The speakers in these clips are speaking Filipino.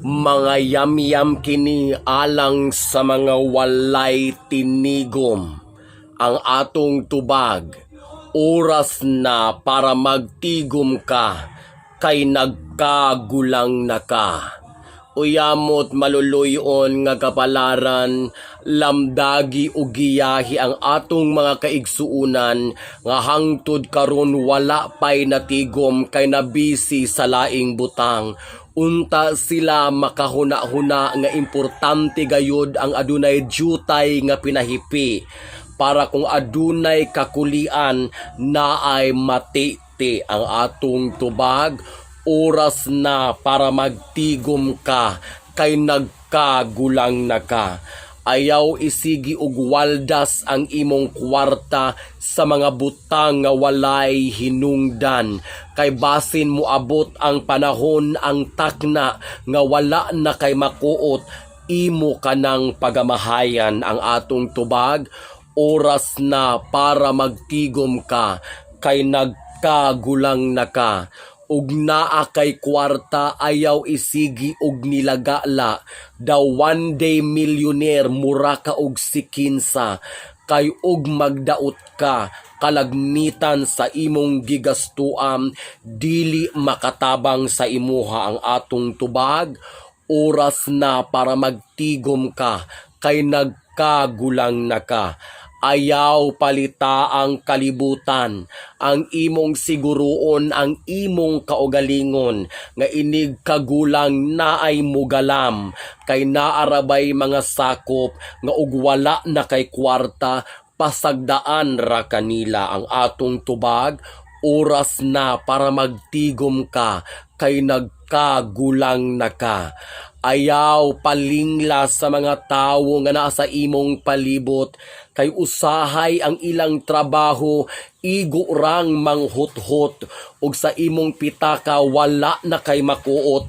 Mga yamyam kini alang sa mga walay tinigom. Ang atong tubag, oras na para magtigom ka, kay nagkagulang na ka. Uyamot maluluyon nga kapalaran, lamdagi o giyahi ang atong mga kaigsuunan, nga hangtod karon wala pay natigom kay nabisi sa laing butang. Unta sila makahuna-huna nga importante gayud ang adunay jutay nga pinahipi, para kung adunay kakulian naay matiti ang atong tubag. Oras na para magtigom ka, kay nagkagulang na ka. Ayaw isigi og waldas ang imong kwarta sa mga butang nga walay hinungdan, kay basin moabot ang panahon ang takna nga wala na kay makuot, imo kanang pagamahayan ang atong tubag. Oras na para magtigom ka, kay nagkagulang na ka. Ug naa kay kwarta, ayaw isigi og nilagala, daw one day millionaire mura ka og sikinsa, kay og magdaot ka, kalagmitan sa imong gigastuam, dili makatabang sa imuha ang atong tubag. Oras na para magtigom ka, kay nagkagulang na ka. Ayaw palita ang kalibutan, ang imong siguroon, ang imong kaugalingon, nga inig kagulang naay mugalam, kay naarabay mga sakop, nga ug wala na kay kwarta, pasagdaan ra kanila ang atong tubag. Oras na para magtigom ka, kay nagkagulang na ka. Ayaw palingla sa mga tawo nga nasa imong palibot, kay usahay ang ilang trabaho, igo rang manghuthot, ug sa imong pitaka wala na kay makuot,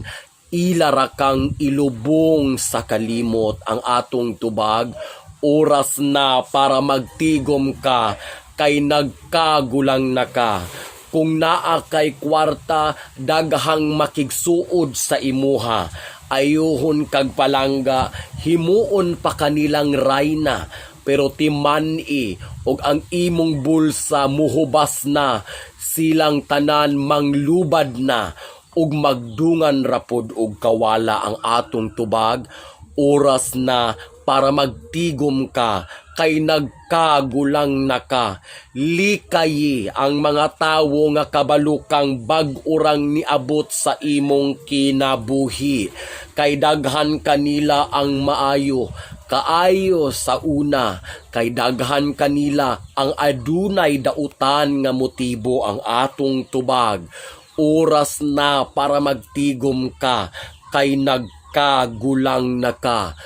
ilara kang ilubong sa kalimot ang atong tubag. Oras na para magtigom ka, kay nagkagulang na ka. Kung naa kay kwarta, daghang makigsuod sa imuha. Ayuhon kag palangga, himuon pa kanilang rayna, pero timani og ang imong bulsa muhubas na, silang tanan manglubad na, ug magdungan rapod og kawala ang atong tubag. Oras na para magtigom ka, kay nagkagulang na ka. Likayi ang mga tawo nga kabalukang bag-urang niabot sa imong kinabuhi, kay daghan kanila ang maayo, kaayo sa una, kay daghan kanila ang adunay dautan nga motibo ang atong tubag. Oras na para magtigom ka, kay nagkagulang na ka.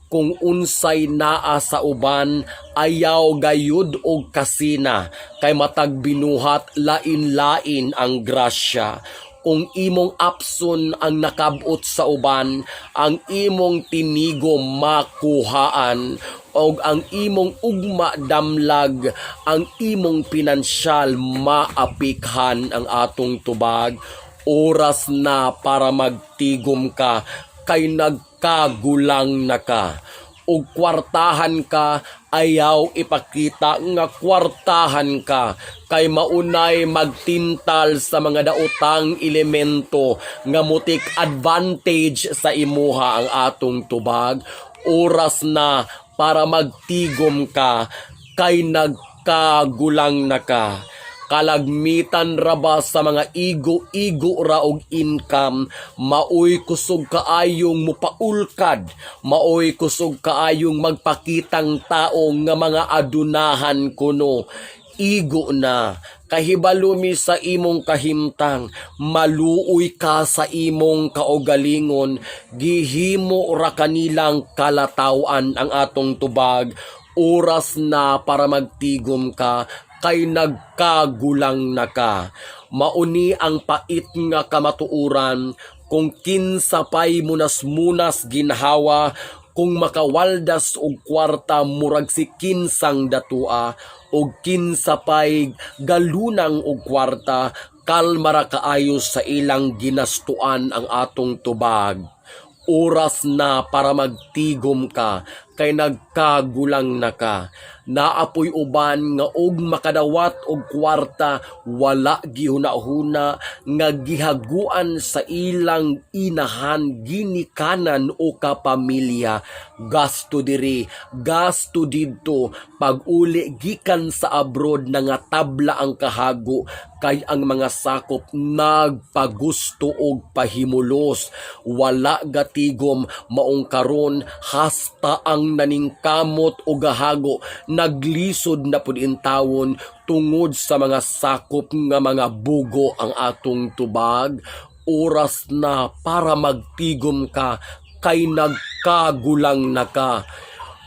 Kung unsay naa sa uban, ayaw gayud og kasina, kay matag binuhat lain-lain ang grasya. Kung imong apson ang nakabot sa uban, ang imong tinigom makuhaan, og ang imong ugma damlag, ang imong pinansyal maapikhan ang atong tubag. Oras na para magtigom ka, kay nagkagulang na ka. Ug kwartahan ka, ayaw ipakita nga kwartahan ka, kay maunay magtintal sa mga daotang elemento nga mutik advantage sa imuha ang atong tubag. Oras na para magtigom ka, kay nagkagulang na ka. Kalagmitan ra ba sa mga igo-igo ra og income, maoy kusog kaayong mupaulkad, maoy kusog kaayong magpakitang tao nga mga adunahan kuno. Igo na, kahibalumi sa imong kahimtang, maluoy ka sa imong kaugalingon, gihimo ra kanilang kalatawan ang atong tubag. Oras na para magtigom ka, kay nagkagulang na ka. Mauni ang pait nga kamatuuran, kung kinsa pay munas-munas ginhawa, kung makawaldas og kwarta murag si kinsang datua, og kinsa pay galunang og kwarta, kalmara kaayos sa ilang ginastuan ang atong tubag. Oras na para magtigom ka, kay nagkagulang na ka. Naapoy uban nga og makadawat og kwarta, wala gihuna-huna nga gihaguan sa ilang inahan, ginikanan o kapamilya. Gasto diri, gasto didto, pag-uli gikan sa abroad na nga tabla ang kahago, kay ang mga sakop nagpagusto og pahimulos. Wala gatigom maong karon, hasta ang naningkamot o gahago naglisod na pud intawon tungod sa mga sakop nga mga bugo ang atong tubag. Oras na para magtigom ka, kay nagkagulang na ka.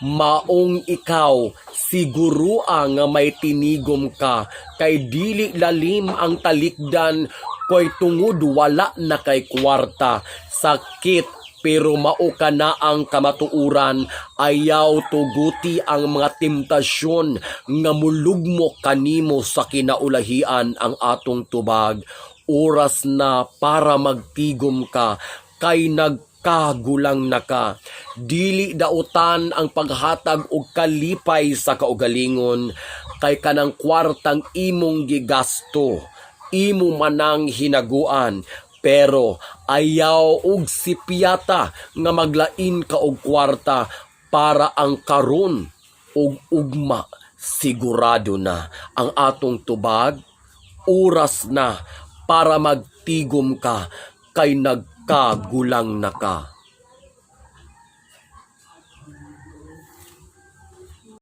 Maong ikaw sigurua nga may tinigom ka, kay dili lalim ang talikdan, koy tungod wala na kay kwarta. Sakit pero mao ka na ang kamatuuran, ayaw tuguti ang mga temptasyon nga mulugmo kanimo sa kinaulahian ang atong tubag. Oras na para magtigom ka, kay nagkagulang na ka. Dili dautan ang paghatag og kalipay sa kaugalingon, kay kanang kwartang imong gigasto, imo manang hinaguan. Pero ayaw og sipyata nga maglain ka og kwarta para ang karon og ugma. Sigurado na ang atong tubag. Oras na para magtigom ka, kay nagkagulang na ka.